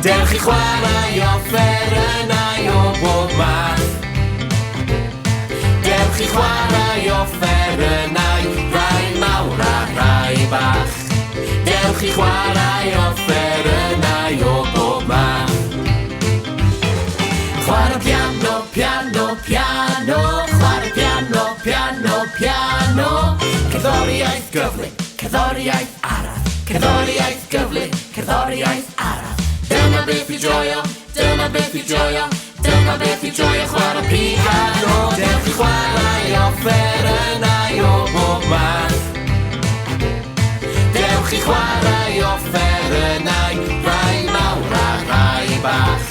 Dewch i chwarae offerynnau o bob math. Dewch i chwarae offerynnau, rai mawr a rai bach. Dewch i chwarae offerynnau o bob math. Chwarae piano, piano, piano. Chwarae piano, piano, piano. Cerddoriaeth gyflym, cerddoriaeth araf. Cerddoriaeth gyflym, cerddoriaeth araf. Dyma beth i joio, dyma beth i joio. Dyma beth i joio chwarae piano. Dewch i chwarae offerynnau o bob math. Dewch i chwarae offerynnau, rai mawr a rai bach.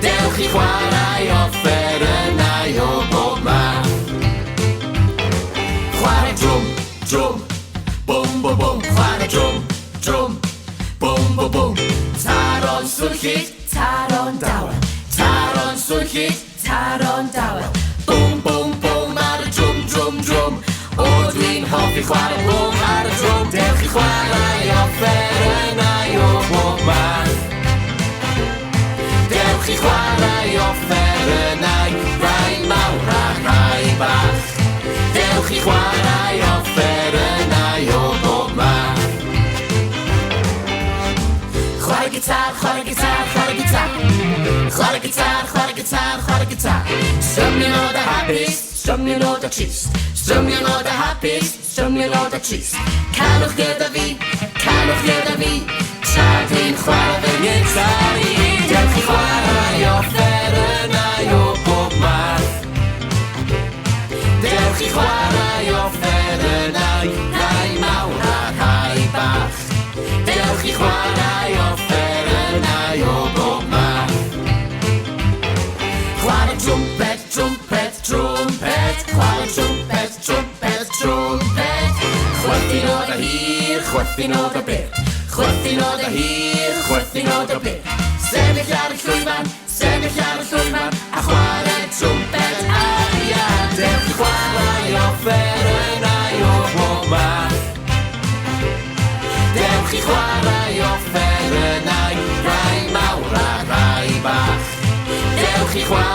Dewch i chwarae offerynnau o bob math. Chwarae drwm, drwm, bwm, bwm, bwm. Chwarae drwm, drwm, bwm, bwm, bwm. Taro'n swnllyd, taro'n dawel. Taro'n swnllyd, taro'n dawel. Bwm, bwm, bwm ar y drwm, drwm, drwm. O dwi'n hoffi chwarae bwm ar y drwm. Dewch i chwarae offerynnau o bob math. Dewch i chwarae offerynnau, rai mawr a rai bach. Dewch i chwarae offerynnau o bob math. Chwarae gitar, chwarae gitar, chwarae gitar. Chwarae gitar, chwarae gitar, chwarae gitar. Strymio'n o dy hapus, strymio'n o dy trist. Strymio'n o dy hapus, strymio'n o dy trist. Canwch gyda fi, canwch gyda fi. Tra dwi'n chwarae fy gitar i. Dewch i chwarae offerynnau o bob math. Dewch i chwarae offerynnau, rai mawr a rai bach. Dewch i chwarae offerynnau o bob math. Chwarae trwmpet, trwmpet, trwmpet. Chwarae trwmpet, trwmpet, trwmpet. Chwerthin o dy hir, chwerthin o dy byr. Chwerthin o dy hir, chwerthin o dy byr. Sefyll ar y llwyfan, sefyll ar y llwyfan. A chwarae trwmpet arian. Dewch i chwarae offerynnau o bob math. Dewch i chwarae offerynnau, rai mawr a rai bach. Dewch i chwarae